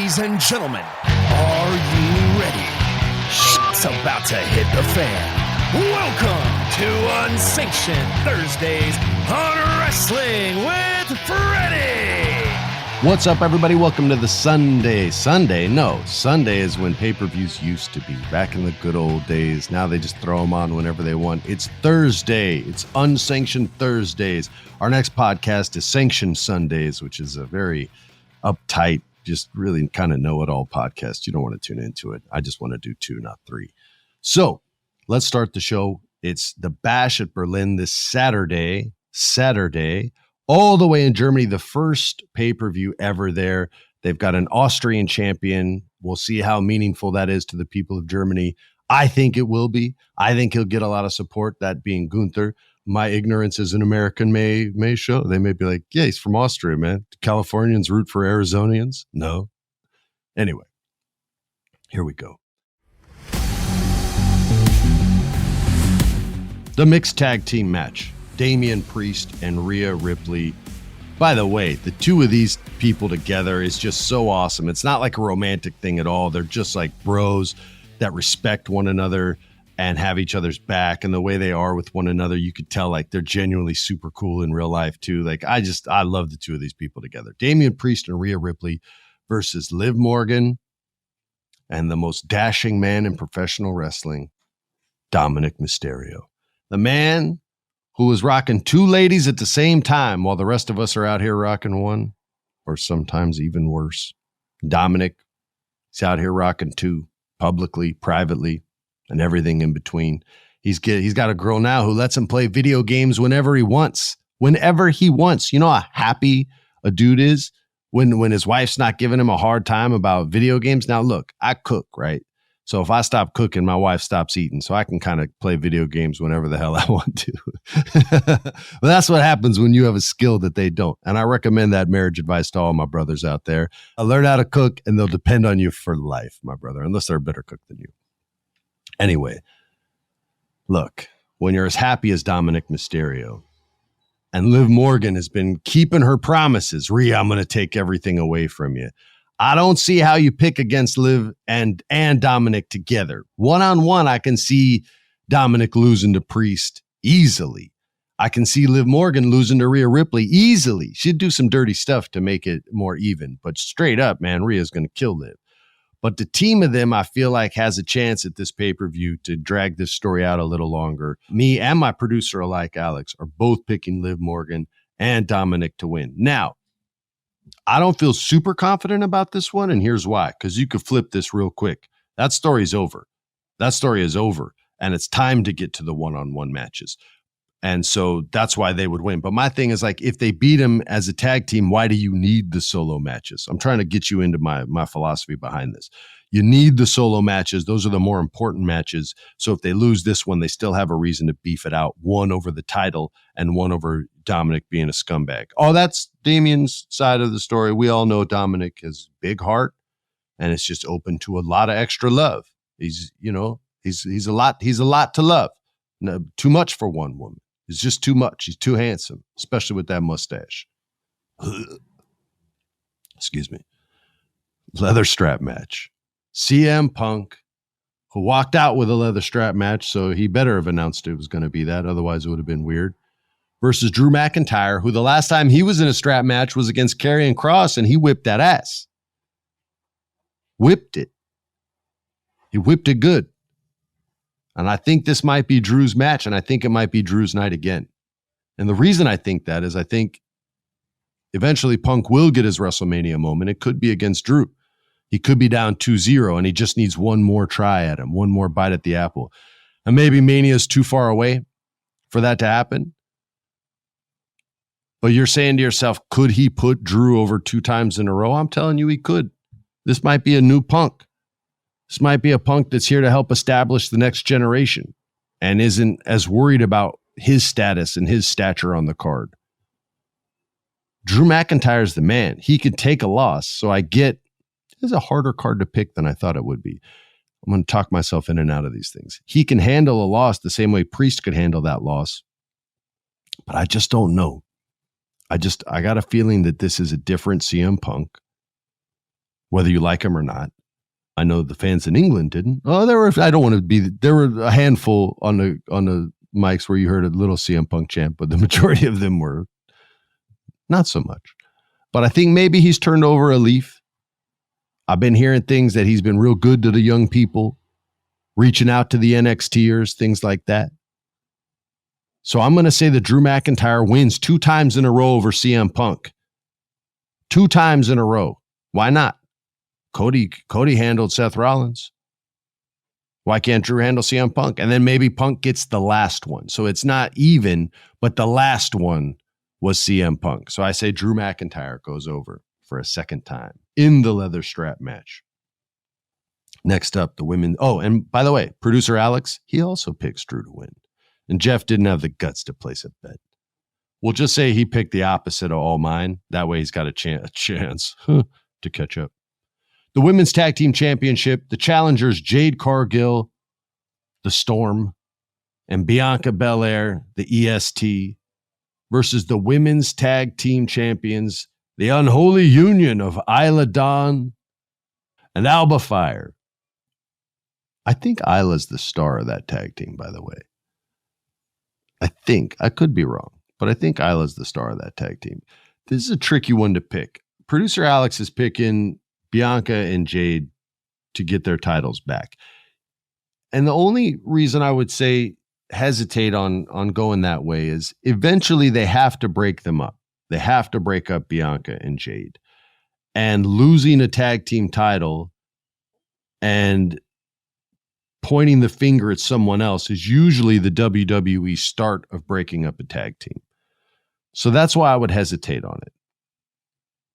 Ladies and gentlemen, are you ready? Shit's about to hit the fan. Welcome to Unsanctioned Thursdays on Wrestling with Freddie. What's up, everybody? Welcome to the Sunday. Sunday is when pay-per-views used to be. Back in the good old days. Now they just throw them on whenever they want. It's Thursday. It's Unsanctioned Thursdays. Our next podcast is Sanctioned Sundays, which is a very uptight, just really kind of know-it-all podcast. You don't want to tune into it. I just want to do 2, not 3. So let's start the show. It's the Bash at Berlin this Saturday, all the way in Germany, the first pay-per-view ever there. They've got an Austrian champion. We'll see how meaningful that is to the people of Germany. I think it will be. I think he'll get a lot of support, that being Gunther. My ignorance as an American may show. They may be like, yeah, he's from Austria, man. Do Californians root for Arizonians? No. Anyway, here we go. The mixed tag team match. Damian Priest and Rhea Ripley. By the way, the two of these people together is just so awesome. It's not like a romantic thing at all. They're just like bros that respect one another and have each other's back, and the way they are with one another, you could tell like they're genuinely super cool in real life too. Like I love the two of these people together. Damian Priest and Rhea Ripley versus Liv Morgan and the most dashing man in professional wrestling, Dominic Mysterio. The man who was rocking 2 ladies at the same time while the rest of us are out here rocking one, or sometimes even worse. Dominic is out here rocking 2, publicly, privately, and everything in between. He's got a girl now who lets him play video games whenever he wants. Whenever he wants. You know how happy a dude is when his wife's not giving him a hard time about video games? Now, look, I cook, right? So if I stop cooking, my wife stops eating. So I can kind of play video games whenever the hell I want to. But that's what happens when you have a skill that they don't. And I recommend that marriage advice to all my brothers out there. Learn how to cook and they'll depend on you for life, my brother, unless they're a better cook than you. Anyway, look, when you're as happy as Dominic Mysterio and Liv Morgan has been keeping her promises, Rhea, I'm going to take everything away from you. I don't see how you pick against Liv and Dominic together. One-on-one, I can see Dominic losing to Priest easily. I can see Liv Morgan losing to Rhea Ripley easily. She'd do some dirty stuff to make it more even. But straight up, man, Rhea's going to kill Liv. But the team of them, I feel like, has a chance at this pay-per-view to drag this story out a little longer. Me and my producer alike, Alex, are both picking Liv Morgan and Dominic to win. Now, I don't feel super confident about this one, and here's why. Because you could flip this real quick. That story's over. That story is over, and it's time to get to the one-on-one matches. And so that's why they would win. But my thing is, like, if they beat him as a tag team, why do you need the solo matches? I'm trying to get you into my philosophy behind this. You need the solo matches. Those are the more important matches. So if they lose this one, they still have a reason to beef it out. One over the title and one over Dominic being a scumbag. Oh, that's Damian's side of the story. We all know Dominic has a big heart and it's just open to a lot of extra love. He's a lot to love. No, too much for one woman. It's just too much. He's too handsome, especially with that mustache. Excuse me. Leather strap match. CM Punk, who walked out with a leather strap match, so he better have announced it was going to be that. Otherwise, it would have been weird. Versus Drew McIntyre, who the last time he was in a strap match was against Karrion Kross, and he whipped that ass. Whipped it. He whipped it good. And I think this might be Drew's match, and I think it might be Drew's night again. And the reason I think that is I think eventually Punk will get his WrestleMania moment. It could be against Drew. He could be down 2-0, and he just needs one more try at him, one more bite at the apple. And maybe Mania is too far away for that to happen. But you're saying to yourself, could he put Drew over 2 times in a row? I'm telling you he could. This might be a new Punk. This might be a Punk that's here to help establish the next generation and isn't as worried about his status and his stature on the card. Drew McIntyre's the man. He could take a loss. So I get it's a harder card to pick than I thought it would be. I'm going to talk myself in and out of these things. He can handle a loss the same way Priest could handle that loss. But I just don't know. I got a feeling that this is a different CM Punk. whether you like him or not. I know the fans in England didn't. Oh, there were a handful on the mics where you heard a little CM Punk chant, but the majority of them were not so much. But I think maybe he's turned over a leaf. I've been hearing things that he's been real good to the young people, reaching out to the NXTers, things like that. So I'm going to say that Drew McIntyre wins 2 times in a row over CM Punk. 2 times in a row. Why not? Cody handled Seth Rollins. Why can't Drew handle CM Punk? And then maybe Punk gets the last one. So it's not even, but the last one was CM Punk. So I say Drew McIntyre goes over for a second time in the leather strap match. Next up, the women. Oh, and by the way, producer Alex, he also picks Drew to win. And Jeff didn't have the guts to place a bet. We'll just say he picked the opposite of all mine. That way he's got a chance to catch up. The Women's Tag Team Championship, the challengers Jade Cargill, the Storm, and Bianca Belair, the EST, versus the Women's Tag Team Champions, the Unholy Union of Isla Dawn and Alba Fire. I think Isla's the star of that tag team, by the way. I could be wrong, but I think Isla's the star of that tag team. This is a tricky one to pick. Producer Alex is picking Bianca and Jade to get their titles back. And the only reason I would say hesitate on going that way is eventually they have to break them up. They have to break up Bianca and Jade. And losing a tag team title and pointing the finger at someone else is usually the WWE start of breaking up a tag team. So that's why I would hesitate on it.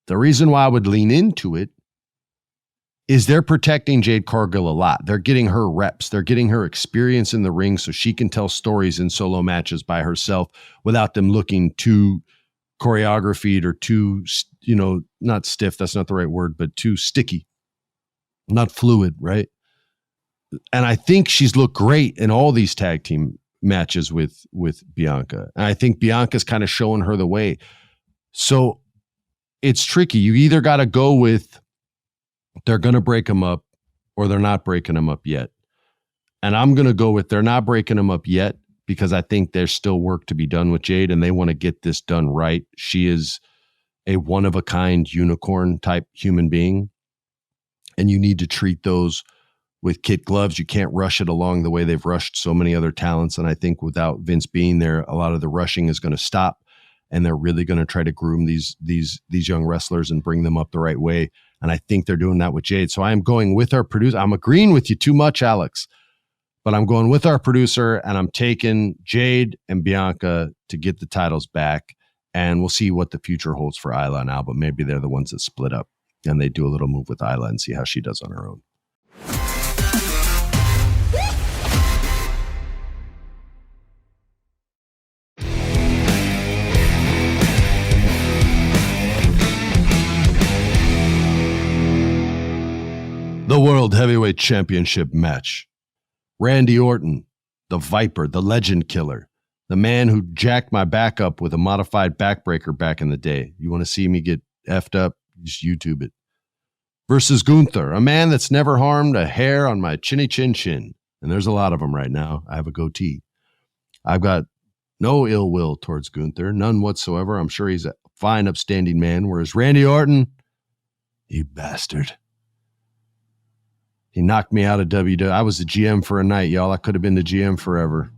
The reason why I would lean into it is they're protecting Jade Cargill a lot. They're getting her reps. They're getting her experience in the ring so she can tell stories in solo matches by herself without them looking too choreographed or too, not stiff. That's not the right word, but too sticky, not fluid, right? And I think she's looked great in all these tag team matches with Bianca. And I think Bianca's kind of showing her the way. So it's tricky. You either got to go with they're going to break them up or they're not breaking them up yet. And I'm going to go with they're not breaking them up yet because I think there's still work to be done with Jade and they want to get this done right. She is a one-of-a-kind unicorn type human being. And you need to treat those with kid gloves. You can't rush it along the way they've rushed so many other talents. And I think without Vince being there, a lot of the rushing is going to stop. And they're really going to try to groom these young wrestlers and bring them up the right way. And I think they're doing that with Jade. So I am going with our producer. I'm agreeing with you too much, Alex. But I'm going with our producer, and I'm taking Jade and Bianca to get the titles back. And we'll see what the future holds for Isla and Alba. Maybe they're the ones that split up, and they do a little move with Isla and see how she does on her own. The World Heavyweight Championship match. Randy Orton, the Viper, the Legend Killer, the man who jacked my back up with a modified backbreaker back in the day. You want to see me get effed up? Just YouTube it. Versus Gunther, a man that's never harmed a hair on my chinny chin chin. And there's a lot of them right now. I have a goatee. I've got no ill will towards Gunther, none whatsoever. I'm sure he's a fine, upstanding man. Whereas Randy Orton, you bastard. He knocked me out of WWE. I was the GM for a night, y'all. I could have been the GM forever.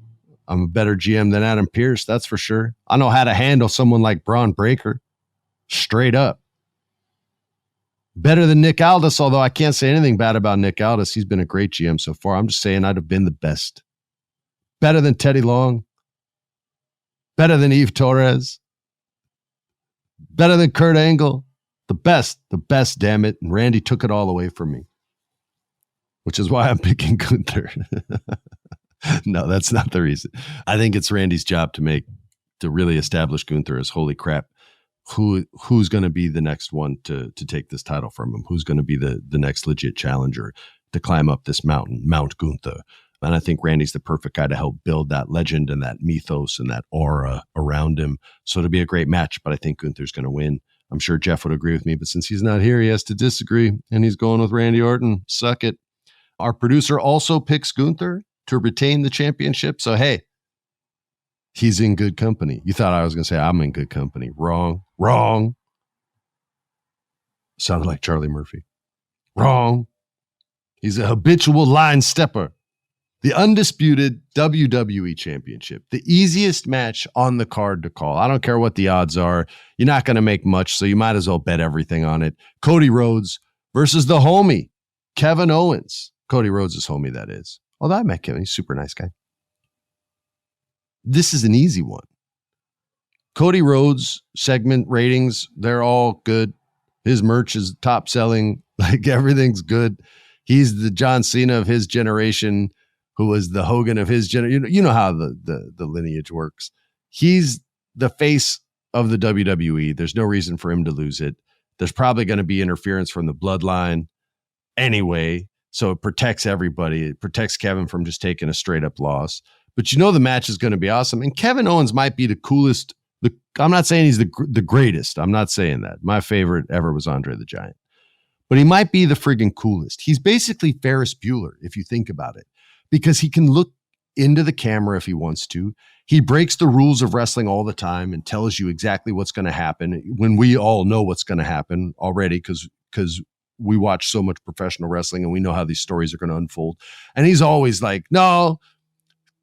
I'm a better GM than Adam Pearce, that's for sure. I know how to handle someone like Braun Breaker. Straight up. Better than Nick Aldis, although I can't say anything bad about Nick Aldis. He's been a great GM so far. I'm just saying I'd have been the best. Better than Teddy Long. Better than Eve Torres. Better than Kurt Angle. The best, damn it. And Randy took it all away from me. Which is why I'm picking Gunther. No, that's not the reason. I think it's Randy's job to really establish Gunther as holy crap. Who's going to be the next one to take this title from him? Who's going to be the next legit challenger to climb up this mountain, Mount Gunther? And I think Randy's the perfect guy to help build that legend and that mythos and that aura around him. So it'll be a great match, but I think Gunther's going to win. I'm sure Jeff would agree with me, but since he's not here, he has to disagree, and he's going with Randy Orton. Suck it. Our producer also picks Gunther to retain the championship. So, hey, he's in good company. You thought I was going to say I'm in good company. Wrong. Sounded like Charlie Murphy. Wrong. He's a habitual line stepper. The undisputed WWE Championship, the easiest match on the card to call. I don't care what the odds are. You're not going to make much, so you might as well bet everything on it. Cody Rhodes versus the homie, Kevin Owens. Cody Rhodes' homie, that is. Although I met Kevin. He's a super nice guy. This is an easy one. Cody Rhodes segment ratings, they're all good. His merch is top selling. Like, everything's good. He's the John Cena of his generation, who was the Hogan of his generation. You know how the lineage works. He's the face of the WWE. There's no reason for him to lose it. There's probably going to be interference from the bloodline anyway, so it protects everybody. It protects Kevin from just taking a straight up loss. But you know the match is going to be awesome. And Kevin Owens might be the coolest. I'm not saying he's the greatest. I'm not saying that. My favorite ever was Andre the Giant. But he might be the friggin' coolest. He's basically Ferris Bueller, if you think about it, because he can look into the camera if he wants to. He breaks the rules of wrestling all the time and tells you exactly what's going to happen when we all know what's going to happen already, because we watch so much professional wrestling and we know how these stories are going to unfold. And he's always like, no,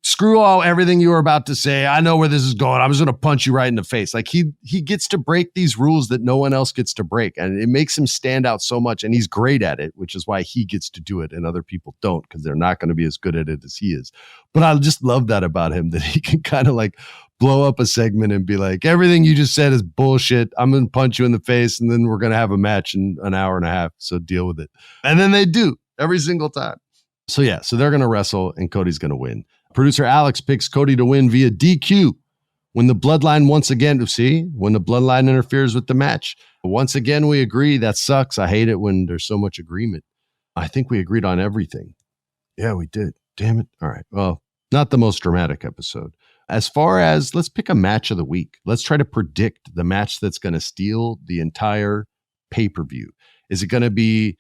screw everything you were about to say. I know where this is going. I'm just going to punch you right in the face. Like, he gets to break these rules that no one else gets to break. And it makes him stand out so much. And he's great at it, which is why he gets to do it and other people don't, because they're not going to be as good at it as he is. But I just love that about him, that he can kind of like blow up a segment and be like, everything you just said is bullshit. I'm going to punch you in the face, and then we're going to have a match in an hour and a half. So deal with it. And then they do every single time. So yeah, so they're going to wrestle and Cody's going to win. Producer Alex picks Cody to win via DQ when the bloodline when the bloodline interferes with the match. Once again, we agree. That sucks. I hate it when there's so much agreement. I think we agreed on everything. Yeah, we did. Damn it. All right. Well, not the most dramatic episode. As far as, let's pick a match of the week. Let's try to predict the match that's going to steal the entire pay-per-view. Is it going to be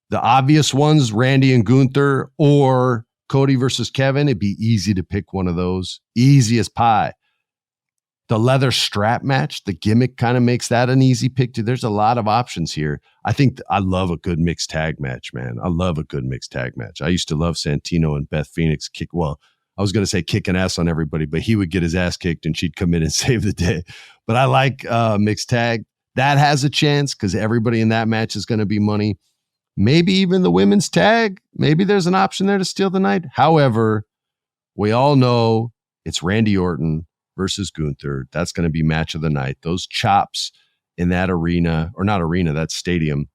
the obvious ones, Randy and Gunther, or Cody versus Kevin? It'd be easy to pick one of those. Easy as pie. The leather strap match, the gimmick kind of makes that an easy pick too. There's a lot of options here. I think I love a good mixed tag match, man. I love a good mixed tag match. I used to love Santino and Beth Phoenix I was going to say kicking ass on everybody, but he would get his ass kicked and she'd come in and save the day. But I like mixed tag. That has a chance because everybody in that match is going to be money. Maybe even the women's tag. Maybe there's an option there to steal the night. However, we all know it's Randy Orton versus Gunther. That's going to be match of the night. Those chops in that arena, or not arena, that stadium,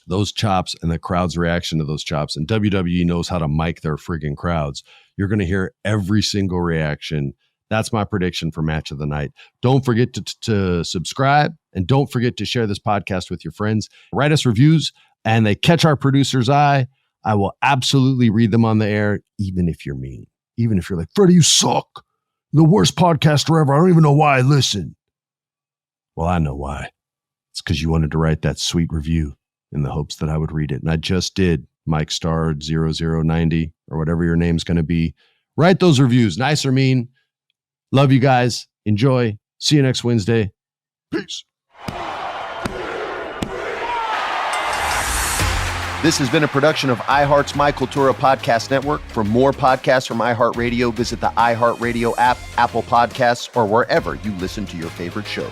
those chops and the crowd's reaction to those chops. And WWE knows how to mic their friggin' crowds. You're going to hear every single reaction. That's my prediction for match of the night. Don't forget to subscribe, and don't forget to share this podcast with your friends. Write us reviews, and they catch our producer's eye. I will absolutely read them on the air, even if you're mean. Even if you're like, Freddie, you suck. The worst podcaster ever. I don't even know why I listen. Well, I know why. It's because you wanted to write that sweet review in the hopes that I would read it. And I just did. Mike Star 0090 or whatever your name's going to be. Write those reviews, nice or mean. Love you guys. Enjoy. See you next Wednesday. Peace. This has been a production of iHeart's My Cultura Podcast Network. For more podcasts from iHeartRadio, visit the iHeartRadio app, Apple Podcasts, or wherever you listen to your favorite shows.